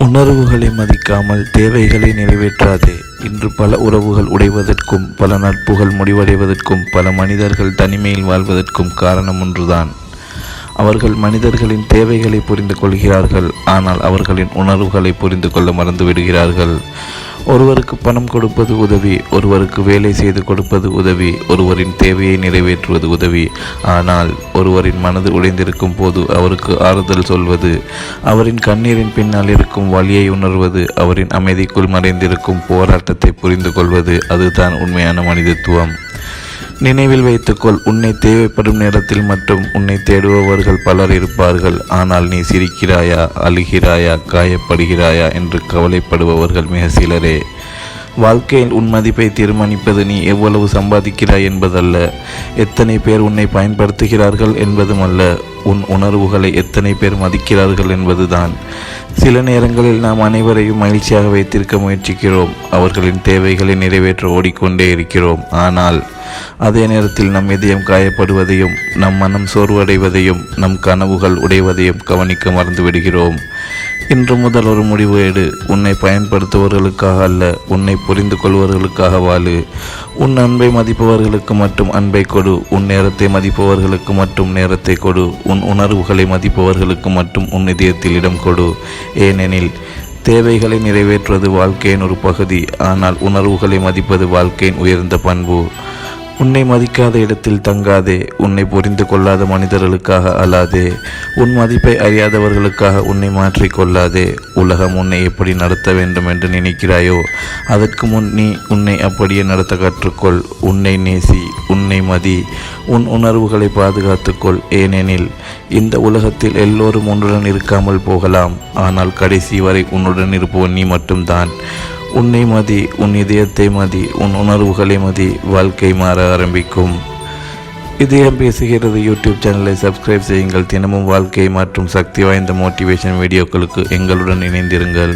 உணர்வுகளை மதிக்காமல் தேவைகளை நிறைவேற்றாதே. இன்று பல உறவுகள் உடைவதற்கும் பல நட்புகள் முடிவடைவதற்கும் பல மனிதர்கள் தனிமையில் வாழ்வதற்கும் காரணம் ஒன்றுதான். அவர்கள் மனிதர்களின் தேவைகளை புரிந்து கொள்கிறார்கள், ஆனால் அவர்களின் உணர்வுகளை புரிந்து கொள்ள மறந்து விடுகிறார்கள். ஒருவருக்கு பணம் கொடுப்பது உதவி, ஒருவருக்கு வேலை செய்து கொடுப்பது உதவி, ஒருவரின் தேவையை நிறைவேற்றுவது உதவி. ஆனால் ஒருவரின் மனது உடைந்திருக்கும் போது அவருக்கு ஆறுதல் சொல்வது, அவரின் கண்ணீரின் பின்னால் இருக்கும் வலியை உணர்வது, அவரின் அமைதிக்குள் மறைந்திருக்கும் போராட்டத்தை புரிந்து கொள்வது, அதுதான் உண்மையான மனிதத்துவம். நினைவில் வைத்துக்கொள், உன்னை தேவைப்படும் நேரத்தில் மட்டும் உன்னை தேடுபவர்கள் பலர் இருப்பார்கள். ஆனால் நீ சிரிக்கிறாயா, அழுகிறாயா, காயப்படுகிறாயா என்று கவலைப்படுபவர்கள் மிக சிலரே. வாழ்க்கையில் உன் மதிப்பை தீர்மானிப்பது நீ எவ்வளவு சம்பாதிக்கிறாய் என்பதல்ல, எத்தனை பேர் உன்னை பயன்படுத்துகிறார்கள் என்பதுமல்ல, உன் உணர்வுகளை எத்தனை பேர் மதிக்கிறார்கள் என்பதுதான். சில நேரங்களில் நாம் அனைவரையும் மகிழ்ச்சியாக வைத்திருக்க முயற்சிக்கிறோம், அவர்களின் தேவைகளை நிறைவேற்ற ஓடிக்கொண்டே இருக்கிறோம். ஆனால் அதே நேரத்தில் நம் இதயம் காயப்படுவதையும், நம் மனம் சோர்வடைவதையும், நம் கனவுகள் உடைவதையும் கவனிக்க மறந்து விடுகிறோம். இன்று முதல் ஒரு முடிவு எடு. உன்னை பயன்படுத்துபவர்களுக்காக அல்ல, உன்னை புரிந்து கொள்வர்களுக்காக வாழு. உன் அன்பை மதிப்பவர்களுக்கு மட்டும் அன்பை கொடு, உன் நேரத்தை மதிப்பவர்களுக்கு மட்டும் நேரத்தை கொடு, உன் உணர்வுகளை மதிப்பவர்களுக்கு மட்டும் உன் இதயத்தில் இடம் கொடு. ஏனெனில் தேவைகளை நிறைவேற்றுவது வாழ்க்கையின் ஒரு பகுதி, ஆனால் உணர்வுகளை மதிப்பது வாழ்க்கையின் உயர்ந்த பண்பு. உன்னை மதிக்காத இடத்தில் தங்காதே, உன்னை புரிந்து கொள்ளாத மனிதர்களுக்காக அழாதே, உன் மதிப்பை அறியாதவர்களுக்காக உன்னை மாற்றிக்கொள்ளாதே. உலகம் உன்னை எப்படி நடத்த வேண்டும் என்று நினைக்கிறாயோ அதற்கு முன் நீ உன்னை அப்படியே நடத்த கற்றுக்கொள். உன்னை நேசி, உன்னை மதி, உன் உணர்வுகளை பாதுகாத்துக்கொள். ஏனெனில் இந்த உலகத்தில் எல்லோரும் உன்னுடன் இருக்காமல் போகலாம், ஆனால் கடைசி வரை உன்னுடன் இருப்பவன் நீ மட்டும்தான். உன்னை மதி, உன் இதயத்தை மதி, உன் உணர்வுகளை மதி, வாழ்க்கை மாற ஆரம்பிக்கும். இதயம் பேசுகிறது யூடியூப் சேனலை சப்ஸ்கிரைப் செய்யுங்கள். தினமும் வாழ்க்கையை மாற்றும் சக்தி வாய்ந்த மோட்டிவேஷன் வீடியோக்களுக்கு எங்களுடன் இணைந்திருங்கள்.